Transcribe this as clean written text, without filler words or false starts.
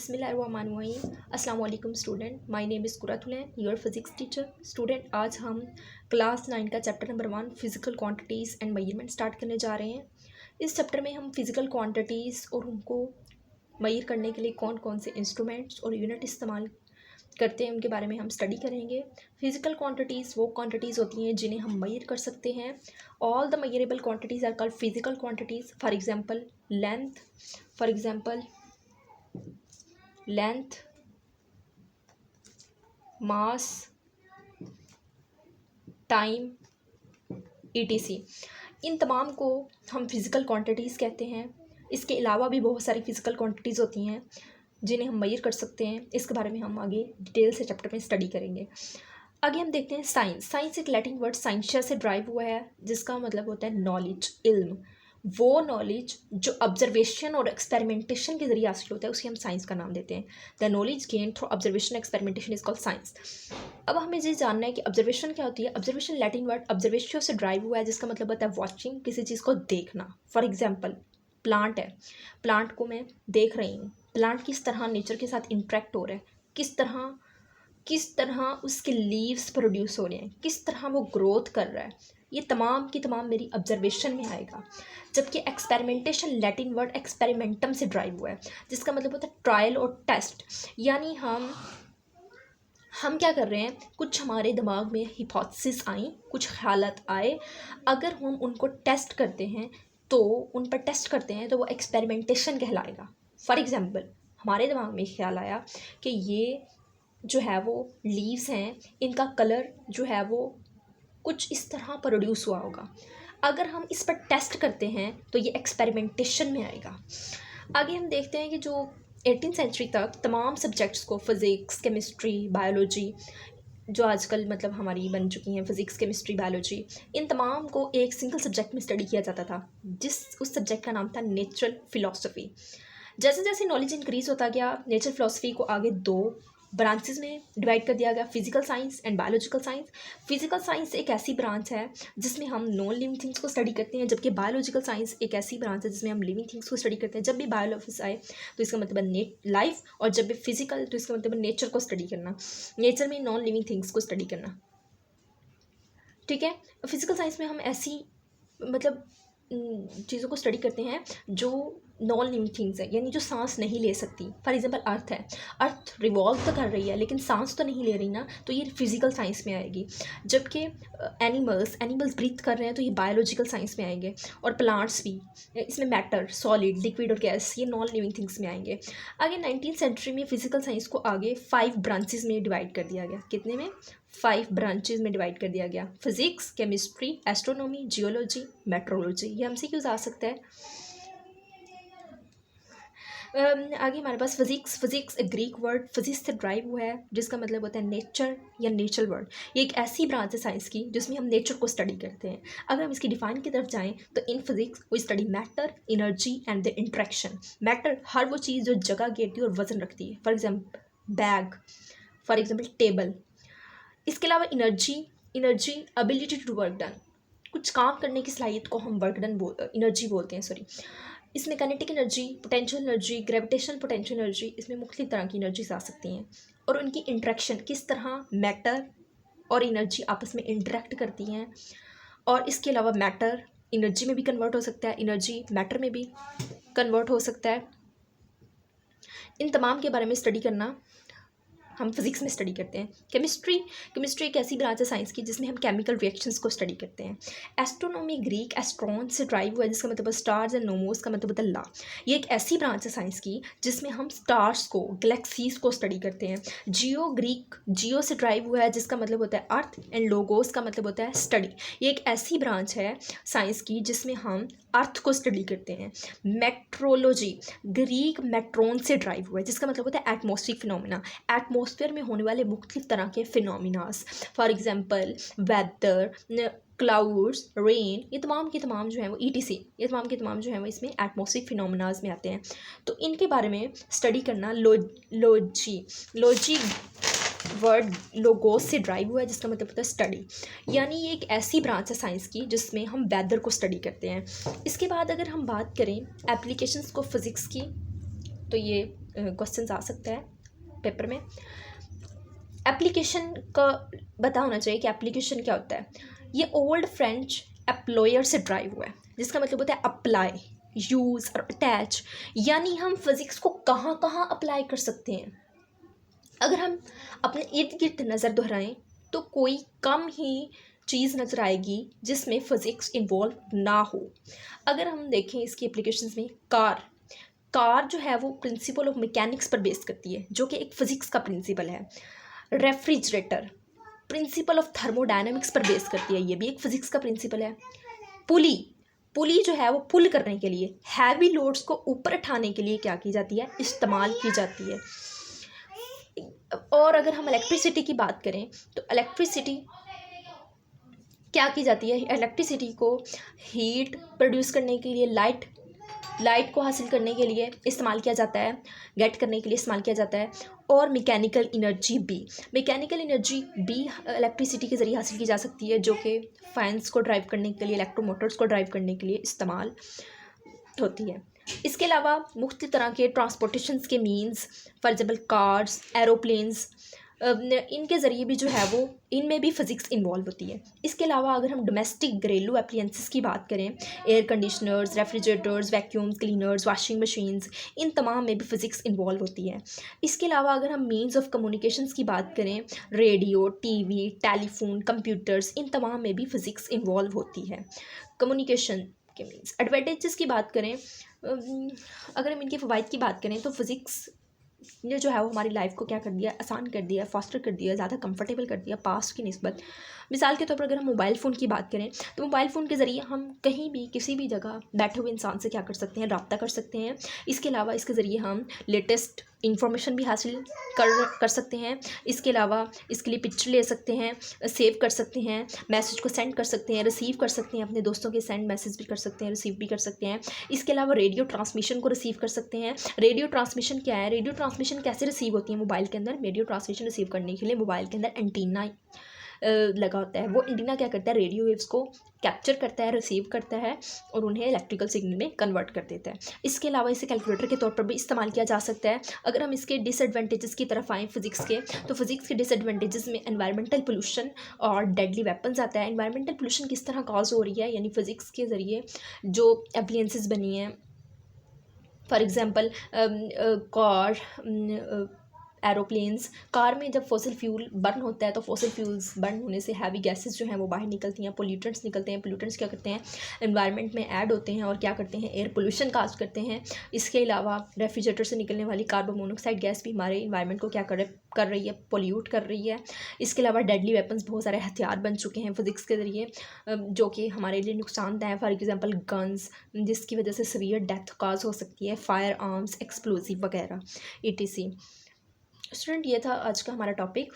बिस्मिल्लाहिर्रहमानिर्रहीम। अस्सलाम वालेकुम student, my name is Qurratulain, your physics teacher. Student, आज हम क्लास 9 का chapter number 1 physical quantities and measurement start करने जा रहे हैं। इस चैप्टर में हम फ़िज़िकल क्वांटिटीज़ और उनको मेजर करने के लिए कौन कौन से इंस्ट्रूमेंट्स और यूनिट इस्तेमाल करते हैं उनके बारे में हम स्टडी करेंगे। फ़िज़िकल क्वांटिटीज़ वो क्वांटिटीज़ होती हैं जिन्हें हम मेजर कर सकते हैं। All the measurable quantities are called physical quantities. For example length, mass, time, etc। इन तमाम को हम फिज़िकल क्वांटिटीज़ कहते हैं। इसके अलावा भी बहुत सारी फ़िज़िकल क्वांटिटीज़ होती हैं जिन्हें हम मेजर कर सकते हैं। इसके बारे में हम आगे डिटेल से चैप्टर में स्टडी करेंगे। आगे हम देखते हैं साइंस। साइंस एक लैटिन वर्ड साइंशिया से ड्राइव हुआ है, जिसका मतलब होता है नॉलेज, इल्म। वो नॉलेज जो ऑब्जर्वेशन और एक्सपेरिमेंटेशन के जरिए हासिल होता है उसे हम साइंस का नाम देते हैं। The knowledge gain through observation experimentation is called science. अब हमें ये जानना है कि ऑब्जर्वेशन क्या होती है। ऑब्जर्वेशन लैटिन वर्ड ऑब्जर्वेशन से ड्राइव हुआ है, जिसका मतलब होता है वॉचिंग, किसी चीज़ को देखना। फॉर एग्जाम्पल प्लांट है, प्लांट को मैं देख रही हूँ, प्लांट किस तरह नेचर के साथ इंटरेक्ट हो रहा है, किस तरह उसके लीव्स प्रोड्यूस हो रहे हैं, किस तरह वो ग्रोथ कर रहा है, ये तमाम की तमाम मेरी ऑब्जर्वेशन में आएगा। जबकि एक्सपेरिमेंटेशन लैटिन वर्ड एक्सपेरिमेंटम से ड्राइव हुआ है, जिसका मतलब होता है ट्रायल और टेस्ट। यानी हम क्या कर रहे हैं, कुछ हमारे दिमाग में हिपोथेसिस आई, कुछ ख्यालात आए, अगर हम उनको टेस्ट करते हैं तो तो वो एक्सपेरिमेंटेशन कहलाएगा। फॉर एग्जांपल हमारे दिमाग में ख्याल आया कि ये जो है वो लीव्स हैं, इनका कलर जो है वो कुछ इस तरह प्रोड्यूस हुआ होगा। अगर हम इस पर टेस्ट करते हैं तो ये एक्सपेरिमेंटेशन में आएगा। आगे हम देखते हैं कि जो 18वीं सेंचुरी तक तमाम सब्जेक्ट्स को फिज़िक्स, केमिस्ट्री, बायोलॉजी जो आजकल मतलब हमारी बन चुकी हैं, फिज़िक्स, केमिस्ट्री, बायोलॉजी, इन तमाम को एक सिंगल सब्जेक्ट में स्टडी किया जाता था, उस सब्जेक्ट का नाम था नेचुरल फ़िलासफ़ी। जैसे जैसे नॉलेज इंक्रीज़ होता गया, नेचुरल फ़िलासफ़ी को आगे 2 ब्रांचेस में डिवाइड कर दिया गया, physical science and biological science. Physical science एक ऐसी ब्रांच है जिसमें हम नॉन लिविंग थिंग्स को स्टडी करते हैं, जबकि बायोलॉजिकल साइंस एक ऐसी ब्रांच है जिसमें हम लिविंग थिंग्स को स्टडी करते हैं। जब भी बायोलॉजिक्स आए तो इसका मतलब है लाइफ, और जब भी फिजिकल तो इसका मतलब है नेचर को स्टडी करना, नेचर में नॉन लिविंग थिंग्स को स्टडी करना। ठीक है, फिजिकल साइंस में हम ऐसी मतलब चीज़ों को स्टडी करते हैं जो नॉन लिविंग थिंग्स है, यानी जो सांस नहीं ले सकती। फॉर एग्जांपल अर्थ है, अर्थ रिवॉल्व तो कर रही है लेकिन सांस तो नहीं ले रही ना, तो ये फिजिकल साइंस में आएगी। जबकि एनिमल्स ब्रीथ कर रहे हैं तो ये बायोलॉजिकल साइंस में आएंगे। और प्लांट्स भी, इसमें मैटर, सॉलिड, लिक्विड और गैस, ये नॉन लिविंग थिंग्स में आएंगे। आगे 19वीं सेंचुरी में फिजिकल साइंस को आगे 5 ब्रांचेस में डिवाइड कर दिया गया। कितने में? 5 ब्रांचेज में डिवाइड कर दिया गया। Physics, chemistry, astronomy, geology, metrology. ये हमसे क्यों आ सकता है। आगे हमारे पास फिजिक्स एक ग्रीक वर्ड फिजिक्स से ड्राइव हुआ है, जिसका मतलब होता है नेचर या नेचुरल वर्ड। ये एक ऐसी ब्रांच है साइंस की जिसमें हम नेचर को स्टडी करते हैं। अगर हम इसकी डिफाइन की तरफ जाएं तो in physics we study matter, energy and the interaction. Matter हर वो चीज़ जो जगह घेरती है और वजन रखती है। For example bag, for example table. इसके अलावा energy ability to work done, कुछ काम करने की सलाहियत को हम वर्क डन एनर्जी बोलते हैं। इसमें kinetic energy, potential energy, gravitational potential energy, इसमें मुख्तलिफ तरह की एनर्जीज आ सकती हैं। और उनकी इंट्रैक्शन, किस तरह मैटर और एनर्जी आपस में इंटरेक्ट करती हैं। और इसके अलावा मैटर एनर्जी में भी कन्वर्ट हो सकता है, एनर्जी मैटर में भी कन्वर्ट हो सकता है। इन तमाम के बारे में स्टडी करना हम फिजिक्स में स्टडी करते हैं। केमिस्ट्री एक ऐसी ब्रांच है साइंस की जिसमें हम केमिकल रिएक्शंस को स्टडी करते हैं। एस्ट्रोनॉमी ग्रीक एस्ट्रॉन से ड्राइव हुआ है, जिसका मतलब स्टार्स एंड नोमोस का मतलब होता है ला। ये एक ऐसी ब्रांच है साइंस की जिसमें हम स्टार्स को, गैलेक्सीज को स्टडी करते हैं। जियो से ड्राइव हुआ है, जिसका मतलब होता है अर्थ, एंड लोगोस का मतलब होता है स्टडी। ये एक ऐसी ब्रांच है साइंस की जिसमें हम अर्थ को स्टडी करते हैं। मेट्रोलॉजी ग्रीक मेट्रोन से ड्राइव हुआ है, जिसका मतलब होता है एटमॉस्फेरिक फिनोमिना, एटमॉस्फेयर में होने वाले मुख्तलिफ तरह के phenomenas. For example weather, clouds, rain, ये तमाम के तमाम जो हैं वो ETC, ये तमाम के तमाम जो हैं वो इसमें एटमॉस्फेरिक फिनोमिनास में आते हैं। तो इनके बारे में स्टडी करना लॉजी वर्ड लोगोस से ड्राइव हुआ है, जिसका मतलब होता है स्टडी। यानी ये एक ऐसी ब्रांच है साइंस की जिसमें हम वेदर को स्टडी करते हैं। इसके बाद अगर हम बात करें एप्लीकेशंस को फिज़िक्स की, तो ये क्वेश्चन आ सकता है पेपर में। एप्लीकेशन का पता होना चाहिए कि एप्लीकेशन क्या होता है। ये ओल्ड फ्रेंच एप्लॉयर से ड्राइव हुआ है, जिसका मतलब होता है अप्लाई, यूज़ और अटैच, यानी हम फिज़िक्स को कहाँ कहाँ अप्लाई कर सकते हैं। अगर हम अपने इर्द गिर्द नज़र दोहराएं तो कोई कम ही चीज़ नज़र आएगी जिसमें फ़िज़िक्स इन्वॉल्व ना हो। अगर हम देखें इसकी एप्लीकेशंस में, कार जो है वो प्रिंसिपल ऑफ मैकेनिक्स पर बेस करती है, जो कि एक फ़िज़िक्स का प्रिंसिपल है। रेफ्रिजरेटर प्रिंसिपल ऑफ थर्मोडायनामिक्स पर बेस करती है, ये भी एक फ़िज़िक्स का प्रिंसिपल है। पुली जो है वो पुल करने के लिए, हैवी लोड्स को ऊपर उठाने के लिए क्या की जाती है, इस्तेमाल की जाती है। और अगर हम इलेक्ट्रिसिटी की बात करें तो इलेक्ट्रिसिटी क्या की जाती है, इलेक्ट्रिसिटी को हीट प्रोड्यूस करने के लिए, लाइट को हासिल करने के लिए इस्तेमाल किया जाता है, गेट करने के लिए इस्तेमाल किया जाता है। और मैकेनिकल एनर्जी भी इलेक्ट्रिसिटी के ज़रिए हासिल की जा सकती है, जो कि फैंस को ड्राइव करने के लिए, इलेक्ट्रोमोटर्स को ड्राइव करने के लिए इस्तेमाल होती है। इसके अलावा मुख्तलिफ तरह के ट्रांसपोर्टेशंस के means, for example cars, aeroplanes, इनके ज़रिए भी जो है वो, इनमें भी फ़िज़िक्स इन्वॉल्व होती है। इसके अलावा अगर हम डोमेस्टिक घरेलू एप्लियंसेस की बात करें, air conditioners, refrigerators, vacuums cleaners, washing machines, इन तमाम में भी फ़िज़िक्स इन्वॉल्व होती है। इसके अलावा अगर हम मीन्स ऑफ कम्युनिकेशंस की बात करें, रेडियो, टीवी, टेलीफोन, कंप्यूटर्स, इन तमाम में भी फ़िज़िक्स इन्वॉल्व होती है। कम्युनिकेशन के मीन्स। एडवांटेजेस की बात करें, अगर हम इनके फ़वाइद की बात करें तो फ़िज़िक्स ने जो है वो हमारी लाइफ को क्या कर दिया, आसान कर दिया, फास्टर कर दिया, ज़्यादा कंफर्टेबल कर दिया पास्ट की निस्बत। मिसाल के तौर पर अगर हम मोबाइल फ़ोन की बात करें तो मोबाइल फ़ोन के ज़रिए हम कहीं भी किसी भी जगह बैठे हुए इंसान से क्या कर सकते हैं, रब्ता कर सकते हैं। इसके अलावा इसके ज़रिए हम लेटेस्ट इंफॉर्मेशन भी हासिल कर सकते हैं। इसके अलावा इसके लिए पिक्चर ले सकते हैं, सेव कर सकते हैं, मैसेज को सेंड कर सकते हैं, रिसीव कर सकते हैं, अपने दोस्तों के सेंड मैसेज भी कर सकते हैं, रिसीव भी कर सकते हैं। इसके अलावा रेडियो ट्रांसमिशन को रिसीव कर सकते हैं। रेडियो ट्रांसमिशन क्या है, रेडियो ट्रांसमिशन कैसे रिसीव होती है मोबाइल के अंदर, रेडियो ट्रांसमिशन रिसीव करने के लिए मोबाइल के अंदर एंटीना लगा होता है। वो एंटीना क्या करता है, रेडियो वेव्स को कैप्चर करता है, रिसीव करता है और उन्हें इलेक्ट्रिकल सिग्नल में कन्वर्ट कर देता है। इसके अलावा इसे कैलकुलेटर के तौर पर भी इस्तेमाल किया जा सकता है। अगर हम इसके डिसएडवांटेजेस की तरफ आएँ फिज़िक्स के, तो फिज़िक्स के डिसएडवांटेजेस में एनवायरमेंटल पोल्यूशन और डेडली वेपन्स आता है। एनवायरमेंटल पोल्यूशन किस तरह कॉज हो रही है, यानी फिज़िक्स के ज़रिए जो एप्लियंसेस बनी हैं, for example car, aeroplanes. Car में जब फॉसिल फ्यूल बर्न होता है तो फॉसिल फ्यूल्स बर्न होने से हैवी गैसेस जो हैं वो बाहर निकलती हैं, पोल्यूटेंट्स निकलते हैं। पोल्यूटेंट्स क्या करते हैं, एनवायरनमेंट में ऐड होते हैं और क्या करते हैं, एयर पोल्यूशन काज करते हैं। इसके अलावा रेफ्रिजरेटर से निकलने वाली कार्बन मोनोऑक्साइड गैस भी हमारे इन्वायरमेंट को क्या कर रही है, पोल्यूट कर रही है। इसके अलावा डेडली वेपन्स, बहुत सारे हथियार बन चुके हैं फिज़िक्स के ज़रिए जो कि हमारे लिए नुकसानदायक है। फॉर एग्ज़ाम्पल गन्स, जिसकी वजह से सीवियर डेथ काज हो सकती है, फायर आर्म्स, एक्सप्लोजिव वगैरह, ETC। स्टूडेंट, ये था आज का हमारा टॉपिक।